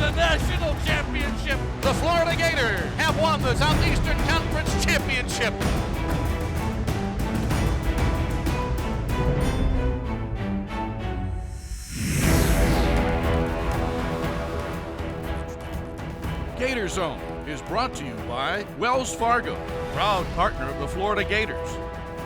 the national championship. The Florida Gators have won the Southeastern Conference Championship. GatorZone is brought to you by Wells Fargo, proud partner of the Florida Gators.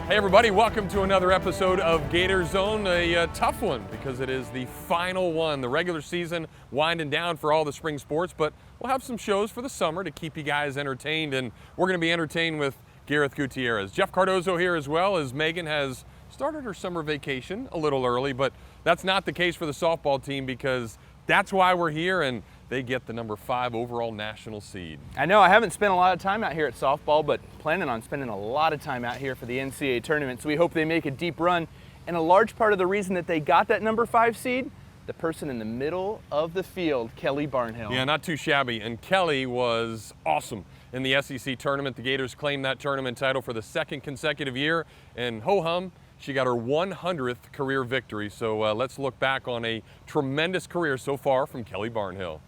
Hey everybody, welcome to another episode of GatorZone, a tough one because it is the final one. The regular season winding down for all the spring sports, but we'll have some shows for the summer to keep you guys entertained, and we're going to be entertained with Gareth Gutierrez. Jeff Cardozo here as well, as Megan has started her summer vacation a little early, but that's not the case for the softball team because that's why we're here, and they get the number 5 overall national seed. I know I haven't spent a lot of time out here at softball, but planning on spending a lot of time out here for the NCAA tournament, so we hope they make a deep run. And a large part of the reason that they got that number 5 seed, the person in the middle of the field, Kelly Barnhill. Yeah, not too shabby, and Kelly was awesome in the SEC tournament. The Gators claimed that tournament title for the 2nd consecutive year, and ho-hum, she got her 100th career victory. So let's look back on a tremendous career so far from Kelly Barnhill.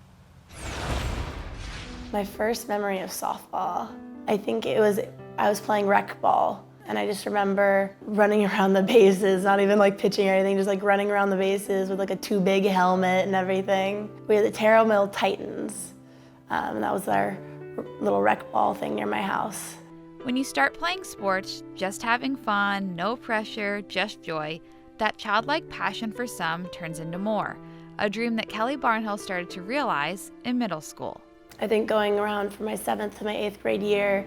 My first memory of softball, I think I was playing rec ball, and I just remember running around the bases, not even like pitching or anything, just like running around the bases with like a too big helmet and everything. We had the Terrell Mill Titans, and that was our little rec ball thing near my house. When you start playing sports, just having fun, no pressure, just joy, that childlike passion for some turns into more, a dream that Kelly Barnhill started to realize in middle school. I think going around from my 7th to my 8th grade year,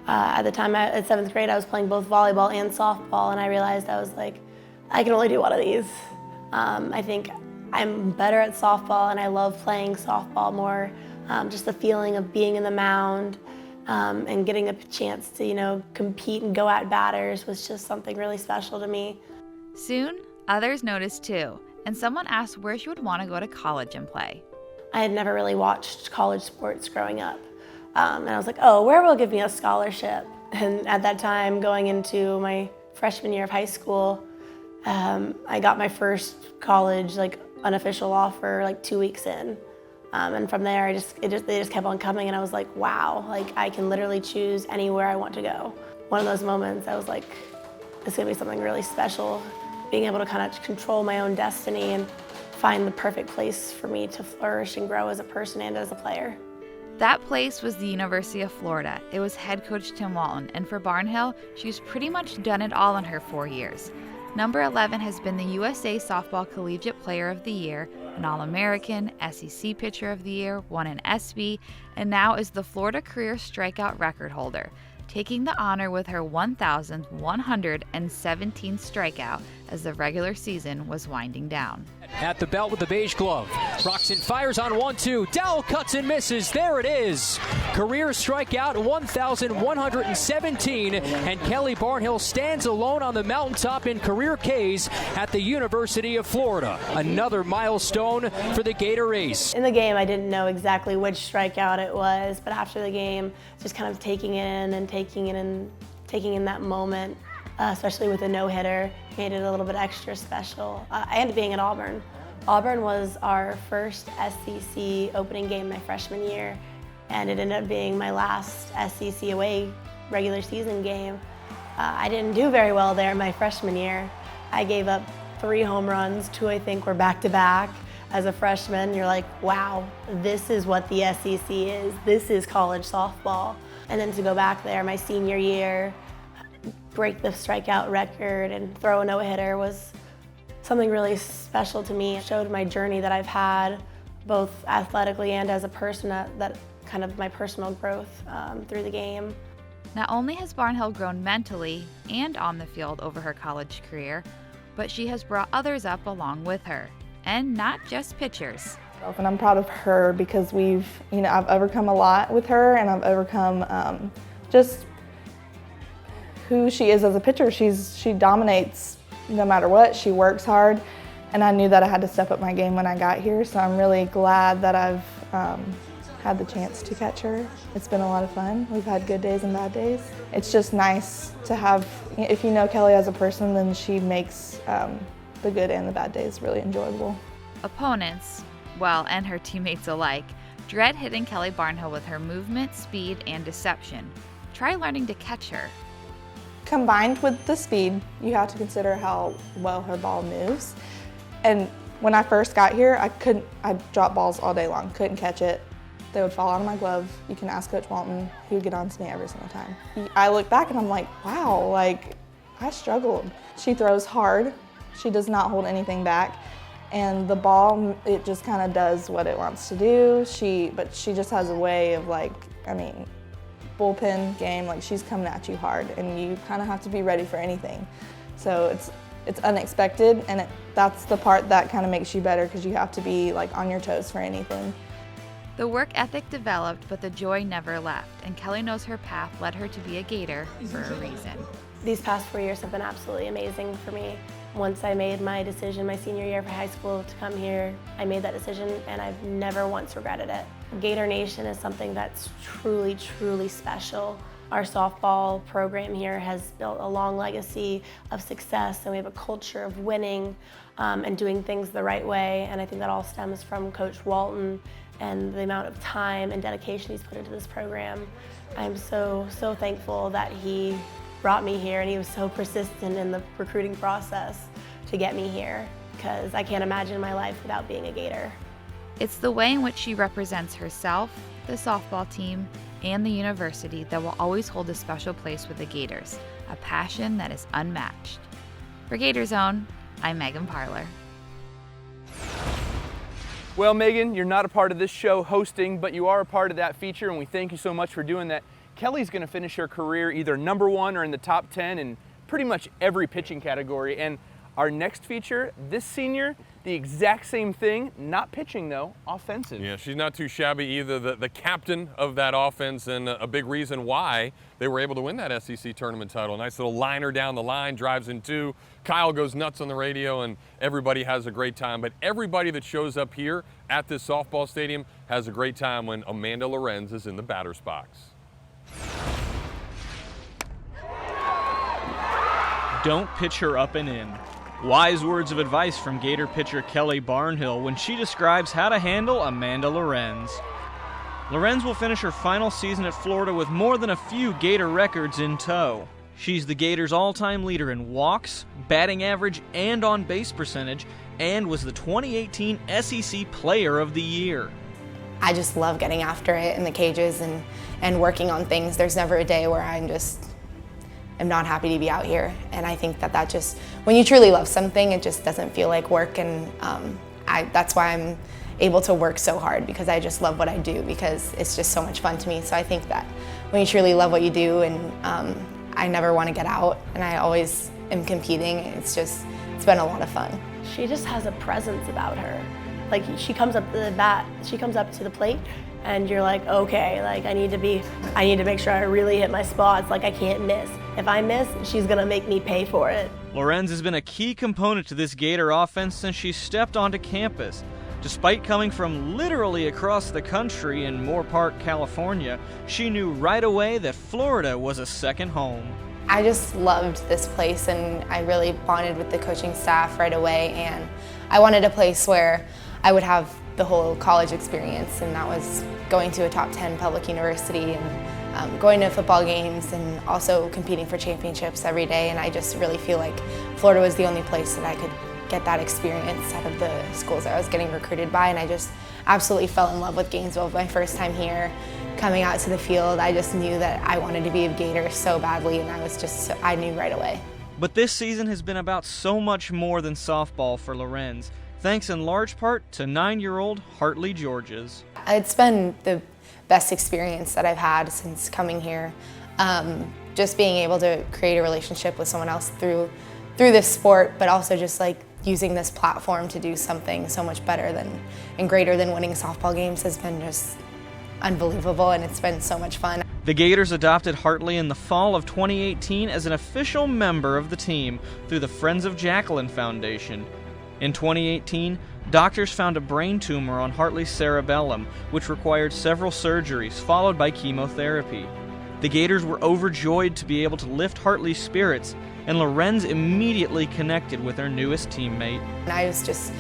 at the time at 7th grade I was playing both volleyball and softball, and I realized I was like, I can only do one of these. I think I'm better at softball and I love playing softball more. Just the feeling of being in the mound and getting a chance to, compete and go at batters was just something really special to me. Soon, others noticed too, and someone asked where she would want to go to college and play. I had never really watched college sports growing up. And I was like, oh, where will give me a scholarship? And at that time, going into my freshman year of high school, I got my first college, unofficial offer, 2 weeks in. And from there, they just kept on coming, and I was like, wow, I can literally choose anywhere I want to go. One of those moments, I was like, it's gonna be something really special, being able to kind of control my own destiny and find the perfect place for me to flourish and grow as a person and as a player. That place was the University of Florida. It was head coach Tim Walton, and for Barnhill, she's pretty much done it all in her 4 years. Number 11 has been the USA Softball Collegiate Player of the Year, an All-American, SEC Pitcher of the Year, won an ESPY, and now is the Florida Career Strikeout record holder, taking the honor with her 1,117 strikeout as the regular season was winding down. At the belt with the beige glove. Roxon fires on 1-2. Dowell cuts and misses. There it is. Career strikeout 1,117. And Kelly Barnhill stands alone on the mountaintop in career Ks at the University of Florida. Another milestone for the Gator Ace. In the game, I didn't know exactly which strikeout it was, but after the game, just kind of taking in that moment, especially with a no-hitter, made it a little bit extra special. And being at Auburn. Auburn was our first SEC opening game my freshman year, and it ended up being my last SEC away regular season game. I didn't do very well there my freshman year. I gave up 3 home runs, 2 I think were back-to-back. As a freshman, you're like, wow, this is what the SEC is. This is college softball. And then to go back there my senior year, break the strikeout record and throw a no-hitter was something really special to me. It showed my journey that I've had, both athletically and as a person, that kind of my personal growth through the game. Not only has Barnhill grown mentally and on the field over her college career, but she has brought others up along with her, and not just pitchers. And I'm proud of her because I've overcome a lot with her, and I've overcome just who she is as a pitcher. She dominates no matter what. She works hard, and I knew that I had to step up my game when I got here, so I'm really glad that I've had the chance to catch her. It's been a lot of fun. We've had good days and bad days. It's just nice to have, if you know Kelly as a person, then she makes the good and the bad days really enjoyable. Opponents, well, and her teammates alike, Dread hitting Kelly Barnhill with her movement, speed, and deception. Try learning to catch her. Combined with the speed, you have to consider how well her ball moves. And when I first got here, I'd drop balls all day long, couldn't catch it. They would fall out of my glove. You can ask Coach Walton, he would get on to me every single time. I look back and I'm like, wow, like, I struggled. She throws hard. She does not hold anything back. And the ball, it just kind of does what it wants to do. But she just has a way of bullpen game, like she's coming at you hard and you kind of have to be ready for anything. So it's unexpected, and that's the part that kind of makes you better because you have to be like on your toes for anything. The work ethic developed, but the joy never left, and Kelly knows her path led her to be a Gator for a reason. These past 4 years have been absolutely amazing for me. Once I made my decision my senior year for high school to come here, I made that decision and I've never once regretted it. Gator Nation is something that's truly, truly special. Our softball program here has built a long legacy of success, and we have a culture of winning and doing things the right way, and I think that all stems from Coach Walton and the amount of time and dedication he's put into this program. I'm so, so thankful that he brought me here, and he was so persistent in the recruiting process to get me here, because I can't imagine my life without being a Gator. It's the way in which she represents herself, the softball team, and the university that will always hold a special place with the Gators, a passion that is unmatched. For GatorZone, I'm Megan Parler. Well, Megan, you're not a part of this show hosting, but you are a part of that feature, and we thank you so much for doing that. Kelly's going to finish her career either #1 or in the top 10 in pretty much every pitching category. And our next feature, this senior, the exact same thing, not pitching though, offensive. Yeah, she's not too shabby either. The captain of that offense, and a big reason why they were able to win that SEC tournament title. Nice little liner down the line, drives in 2. Kyle goes nuts on the radio, and everybody has a great time. But everybody that shows up here at this softball stadium has a great time when Amanda Lorenz is in the batter's box. Don't pitch her up and in. Wise words of advice from Gator pitcher Kelly Barnhill when she describes how to handle Amanda Lorenz. Lorenz will finish her final season at Florida with more than a few Gator records in tow. She's the Gators' all-time leader in walks, batting average, and on-base percentage, and was the 2018 SEC Player of the Year. I just love getting after it in the cages and working on things. There's never a day where I'm not happy to be out here. And I think that just, when you truly love something, it just doesn't feel like work. And that's why I'm able to work so hard, because I just love what I do, because it's just so much fun to me. So I think that when you truly love what you do, and I never want to get out, and I always am competing, it's been a lot of fun. She just has a presence about her. Like, she comes up to the bat, she comes up to the plate, and you're like, okay, like I need to make sure I really hit my spots, like I can't miss. If I miss, she's gonna make me pay for it. Lorenz has been a key component to this Gator offense since she stepped onto campus. Despite coming from literally across the country in Moore Park, California, she knew right away that Florida was a second home. I just loved this place, and I really bonded with the coaching staff right away, and I wanted a place where I would have the whole college experience, and that was going to a top 10 public university and going to football games and also competing for championships every day. And I just really feel like Florida was the only place that I could get that experience out of the schools that I was getting recruited by, and I just absolutely fell in love with Gainesville my first time here. Coming out to the field, I just knew that I wanted to be a Gator so badly, and I knew right away. But this season has been about so much more than softball for Lorenz, thanks in large part to 9-year-old Hartley Georges. It's been the best experience that I've had since coming here. Just being able to create a relationship with someone else through this sport, but also just like using this platform to do something so much better and greater than winning softball games has been just unbelievable, and it's been so much fun. The Gators adopted Hartley in the fall of 2018 as an official member of the team through the Friends of Jacqueline Foundation. In 2018, doctors found a brain tumor on Hartley's cerebellum, which required several surgeries followed by chemotherapy. The Gators were overjoyed to be able to lift Hartley's spirits, and Lorenz immediately connected with her newest teammate. I was just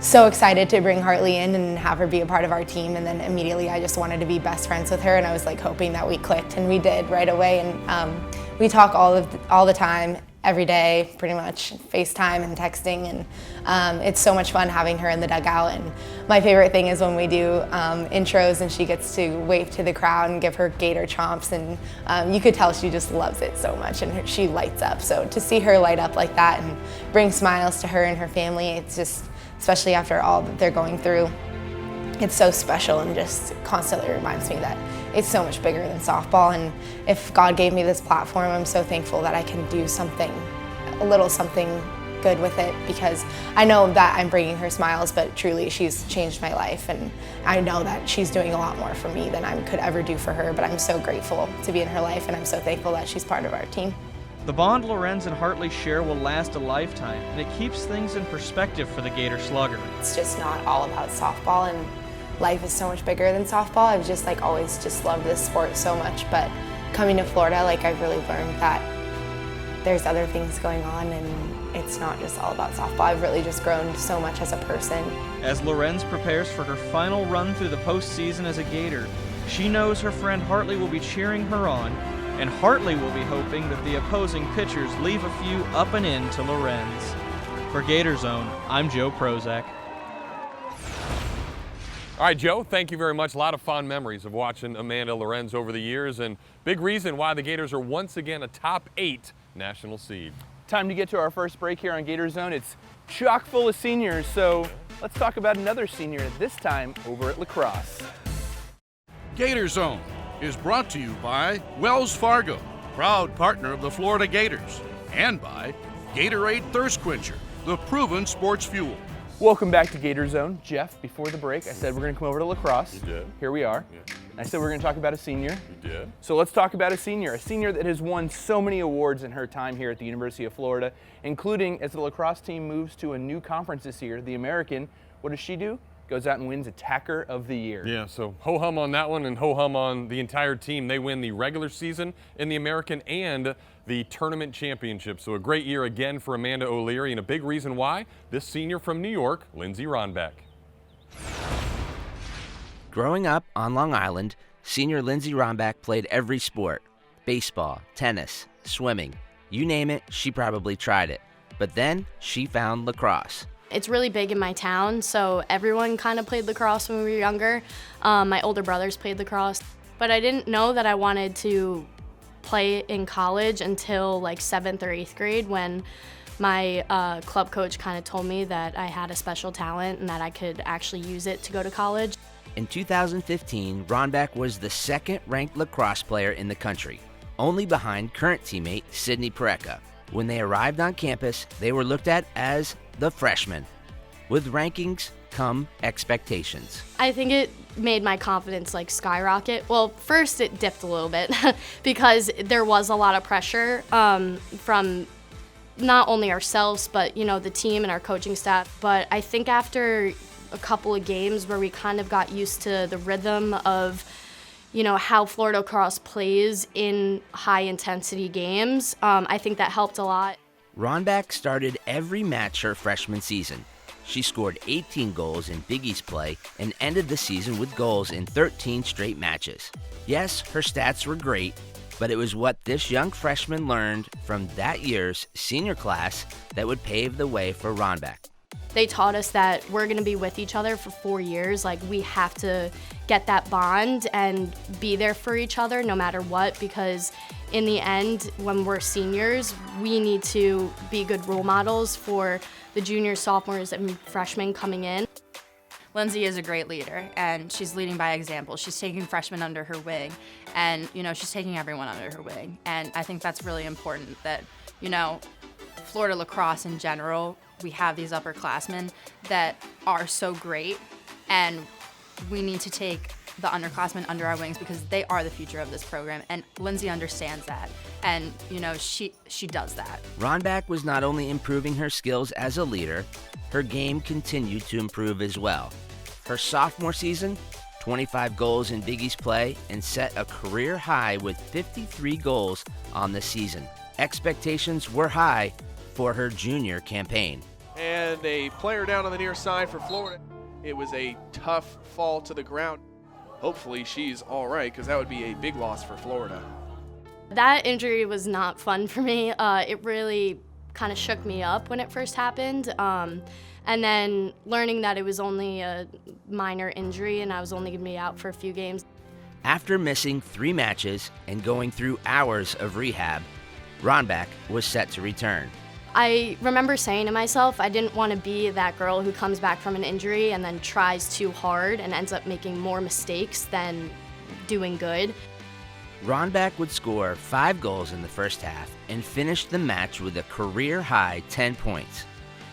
so excited to bring Hartley in and have her be a part of our team, and then immediately I just wanted to be best friends with her, and I was like hoping that we clicked, and we did right away. And we talk all the time, every day, pretty much, FaceTime and texting, and it's so much fun having her in the dugout. And my favorite thing is when we do intros and she gets to wave to the crowd and give her Gator chomps, and you could tell she just loves it so much, and she lights up. So to see her light up like that and bring smiles to her and her family, it's just, especially after all that they're going through, it's so special, and just constantly reminds me that it's so much bigger than softball. And if God gave me this platform, I'm so thankful that I can do something, a little something good with it, because I know that I'm bringing her smiles, but truly she's changed my life, and I know that she's doing a lot more for me than I could ever do for her. But I'm so grateful to be in her life, and I'm so thankful that she's part of our team. The bond Lorenz and Hartley share will last a lifetime, and it keeps things in perspective for the Gator slugger. It's just not all about softball, and life is so much bigger than softball. I've just like always just loved this sport so much, but coming to Florida, like I've really learned that there's other things going on, and it's not just all about softball. I've really just grown so much as a person. As Lorenz prepares for her final run through the postseason as a Gator, she knows her friend Hartley will be cheering her on, and Hartley will be hoping that the opposing pitchers leave a few up and in to Lorenz. For GatorZone, I'm Joe Prozac. All right, Joe, thank you very much. A lot of fond memories of watching Amanda Lorenz over the years, and big reason why the Gators are once again a top 8 national seed. Time to get to our first break here on GatorZone. It's chock full of seniors, so let's talk about another senior, this time over at Lacrosse. GatorZone is brought to you by Wells Fargo, proud partner of the Florida Gators, and by Gatorade Thirst Quencher, the proven sports fuel. Welcome back to GatorZone. Jeff, before the break, I said we're going to come over to Lacrosse. You did. Here we are. Yeah. I said we're going to talk about a senior. You did. So let's talk about a senior that has won so many awards in her time here at the University of Florida, including as the lacrosse team moves to a new conference this year, the American. What does she do? Goes out and wins Attacker of the Year. Yeah, so ho-hum on that one, and ho-hum on the entire team. They win the regular season in the American and the tournament championship. So a great year again for Amanda O'Leary, and a big reason why, this senior from New York, Lindsey Ron Beck. Growing up on Long Island, senior Lindsey Ron Beck played every sport. Baseball, tennis, swimming, you name it, she probably tried it. But then she found lacrosse. It's really big in my town, so everyone kind of played lacrosse when we were younger. My older brothers played lacrosse, but I didn't know that I wanted to play in college until like 7th or 8th grade, when my club coach kind of told me that I had a special talent and that I could actually use it to go to college. In 2015, Ron Beck was the second-ranked lacrosse player in the country, only behind current teammate Sydney Pareca. When they arrived on campus, they were looked at as the freshmen. With rankings come expectations. I think it made my confidence like skyrocket. Well, first it dipped a little bit because there was a lot of pressure from not only ourselves, but the team and our coaching staff. But I think after a couple of games where we kind of got used to the rhythm of how Florida lacrosse plays in high-intensity games. I think that helped a lot. Ron Beck started every match her freshman season. She scored 18 goals in Big East play and ended the season with goals in 13 straight matches. Yes, her stats were great, but it was what this young freshman learned from that year's senior class that would pave the way for Ron Beck. They taught us that we're going to be with each other for 4 years. Like, we have to get that bond and be there for each other no matter what, because in the end, when we're seniors, we need to be good role models for the juniors, sophomores, and freshmen coming in. Lindsey is a great leader, and she's leading by example. She's taking freshmen under her wing, and she's taking everyone under her wing. And I think that's really important that, Florida lacrosse in general, we have these upperclassmen that are so great, and we need to take the underclassmen under our wings because they are the future of this program, and Lindsey understands that, and she does that. Ron Beck was not only improving her skills as a leader, her game continued to improve as well. Her sophomore season, 25 goals in Big East play, and set a career high with 53 goals on the season. Expectations were high for her junior campaign. and a player down on the near side for Florida. It was a tough fall to the ground. Hopefully she's all right, because that would be a big loss for Florida. That injury was not fun for me. It really kind of shook me up when it first happened. And then learning that it was only a minor injury and I was only going to be out for a few games. After missing 3 matches and going through hours of rehab, Ron Beck was set to return. I remember saying to myself, I didn't want to be that girl who comes back from an injury and then tries too hard and ends up making more mistakes than doing good. Ron Beck would score 5 goals in the first half and finish the match with a career-high 10 points,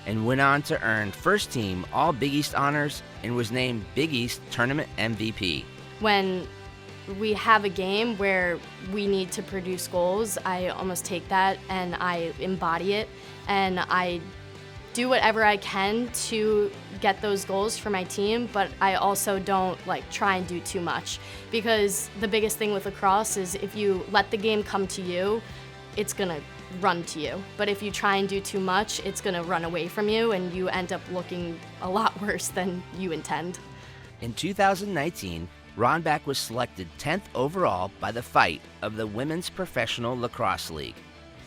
and went on to earn first team All Big East honors and was named Big East Tournament MVP. When we have a game where we need to produce goals, I almost take that and I embody it, and I do whatever I can to get those goals for my team, but I also don't try and do too much, because the biggest thing with lacrosse is if you let the game come to you, it's gonna run to you. But if you try and do too much, it's gonna run away from you and you end up looking a lot worse than you intend. In 2019, Ron Beck was selected 10th overall by the Fight of the Women's Professional Lacrosse League.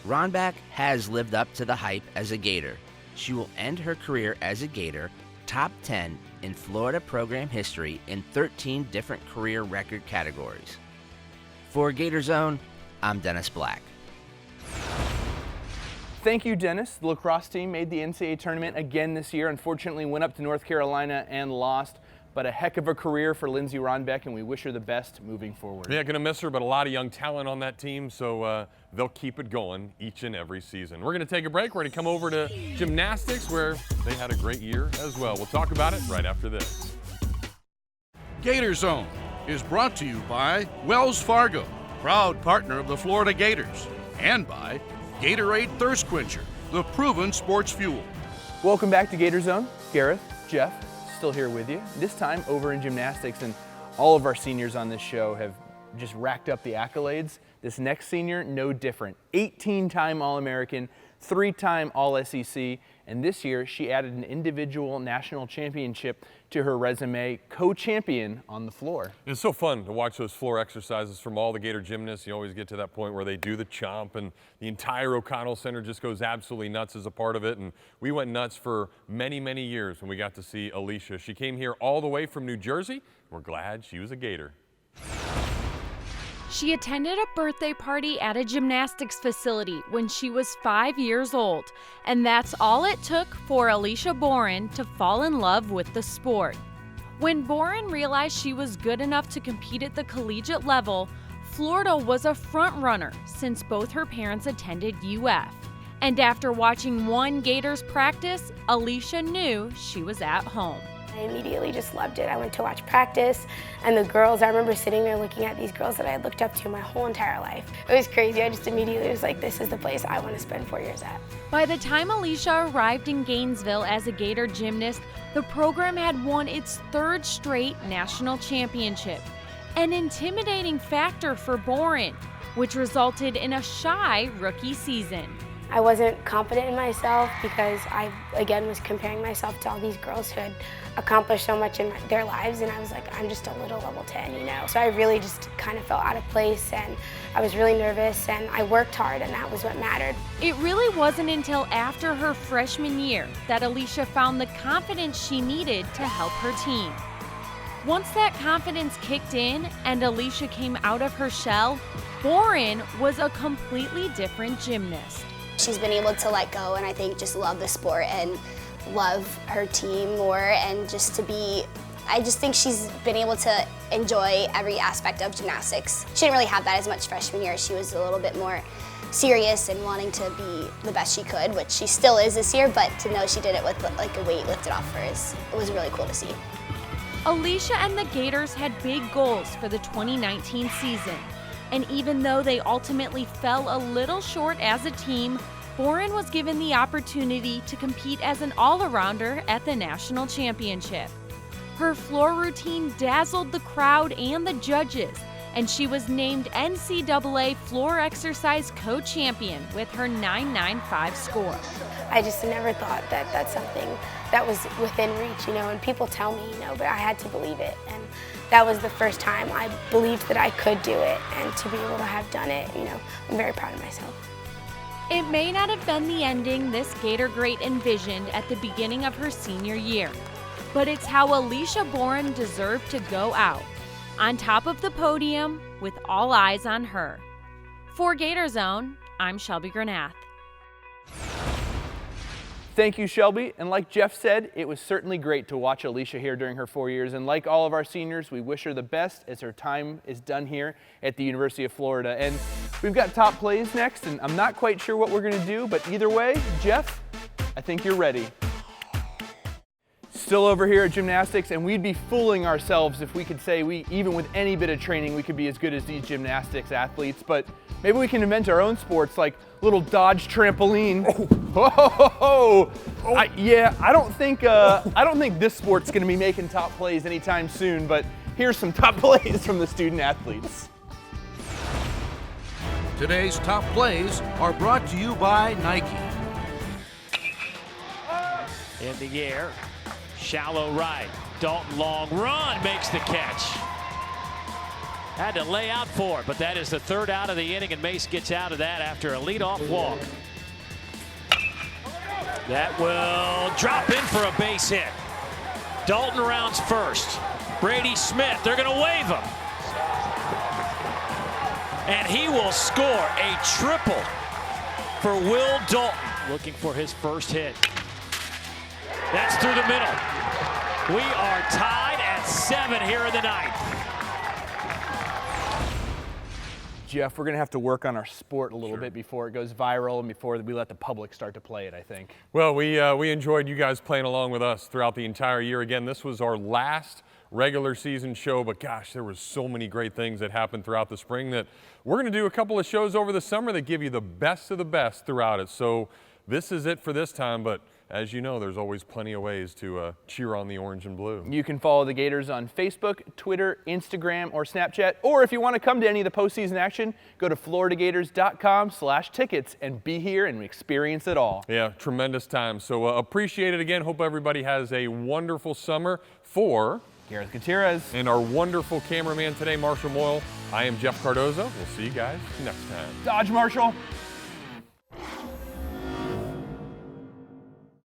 Ron Beck has lived up to the hype as a Gator. She will end her career as a Gator, top 10 in Florida program history in 13 different career record categories. For GatorZone, I'm Dennis Black. Thank you, Dennis. The lacrosse team made the NCAA tournament again this year. Unfortunately, went up to North Carolina and lost. But a heck of a career for Lindsey Ron Beck, and we wish her the best moving forward. Yeah, going to miss her, but a lot of young talent on that team, so they'll keep it going each and every season. We're going to take a break. We're going to come over to gymnastics, where they had a great year as well. We'll talk about it right after this. GatorZone is brought to you by Wells Fargo, proud partner of the Florida Gators, and by Gatorade Thirst Quencher, the proven sports fuel. Welcome back to GatorZone. Gareth, Jeff, still here with you, this time over in gymnastics, and all of our seniors on this show have just racked up the accolades. This next senior, no different. 18-time All-American, 3-time All-SEC, and this year she added an individual national championship to her resume, co-champion on the floor. It's so fun to watch those floor exercises from all the Gator gymnasts. You always get to that point where they do the chomp, and the entire O'Connell Center just goes absolutely nuts as a part of it. And we went nuts for many, many years when we got to see Alicia. She came here all the way from New Jersey. We're glad she was a Gator. She attended a birthday party at a gymnastics facility when she was 5 years old, and that's all it took for Alicia Boren to fall in love with the sport. When Boren realized she was good enough to compete at the collegiate level, Florida was a front runner since both her parents attended UF. And after watching one Gators practice, Alicia knew she was at home. I immediately just loved it. I went to watch practice, and the girls, I remember sitting there looking at these girls that I had looked up to my whole entire life. It was crazy. I just immediately was like, this is the place I want to spend 4 years at. By the time Alicia arrived in Gainesville as a Gator gymnast, the program had won its 3rd straight national championship, an intimidating factor for Boren, which resulted in a shy rookie season. I wasn't confident in myself because I, again, was comparing myself to all these girls who had accomplished so much in their lives, and I was like, I'm just a little level 10, you know? So I really just kind of felt out of place, and I was really nervous, and I worked hard, and that was what mattered. It really wasn't until after her freshman year that Alicia found the confidence she needed to help her team. Once that confidence kicked in and Alicia came out of her shell, Boren was a completely different gymnast. She's been able to let go and I think just love the sport and love her team more, and just to be, I just think she's been able to enjoy every aspect of gymnastics. She didn't really have that as much freshman year. She was a little bit more serious and wanting to be the best she could, which she still is this year, but to know she did it with like a weight lifted off her, it was really cool to see. Alicia and the Gators had big goals for the 2019 season. And even though they ultimately fell a little short as a team, Boren was given the opportunity to compete as an all-arounder at the national championship. Her floor routine dazzled the crowd and the judges, and she was named NCAA floor exercise co-champion with her 9.95 score. I just never thought that that's something that was within reach, you know, and people tell me, you know, but I had to believe it. And that was the first time I believed that I could do it, and to be able to have done it, you know, I'm very proud of myself. It may not have been the ending this Gator great envisioned at the beginning of her senior year, but it's how Alicia Boren deserved to go out, on top of the podium with all eyes on her. For GatorZone, I'm Shelby Granath. Thank you, Shelby. And like Jeff said, it was certainly great to watch Alicia here during her 4 years. And like all of our seniors, we wish her the best as her time is done here at the University of Florida. And we've got top plays next, and I'm not quite sure what we're going to do, but either way, Jeff, I think you're ready. Still over here at gymnastics, and we'd be fooling ourselves if we could say even with any bit of training, we could be as good as these gymnastics athletes. But maybe we can invent our own sports, like little dodge trampoline. Oh. I don't think this sport's going to be making top plays anytime soon. But here's some top plays from the student athletes. Today's top plays are brought to you by Nike. In the air, shallow right. Dalton long run makes the catch. Had to lay out for it, but that is the third out of the inning, and Mace gets out of that after a leadoff walk. That will drop in for a base hit. Dalton rounds first. Brady Smith, they're going to wave him. And he will score a triple for Will Dalton. Looking for his first hit. That's through the middle. We are tied at 7 here in the ninth. Jeff, we're going to have to work on our sport a little bit before it goes viral and before we let the public start to play it, I think. Well, we enjoyed you guys playing along with us throughout the entire year. Again, this was our last regular season show, but gosh, there was so many great things that happened throughout the spring that we're going to do a couple of shows over the summer that give you the best of the best throughout it. So this is it for this time, but as you know, there's always plenty of ways to cheer on the orange and blue. You can follow the Gators on Facebook, Twitter, Instagram, or Snapchat. Or if you want to come to any of the postseason action, go to floridagators.com/tickets and be here and experience it all. Yeah, tremendous time. So appreciate it again. Hope everybody has a wonderful summer. For Gareth Gutierrez and our wonderful cameraman today, Marshall Moyle, I am Jeff Cardozo. We'll see you guys next time. Dodge, Marshall.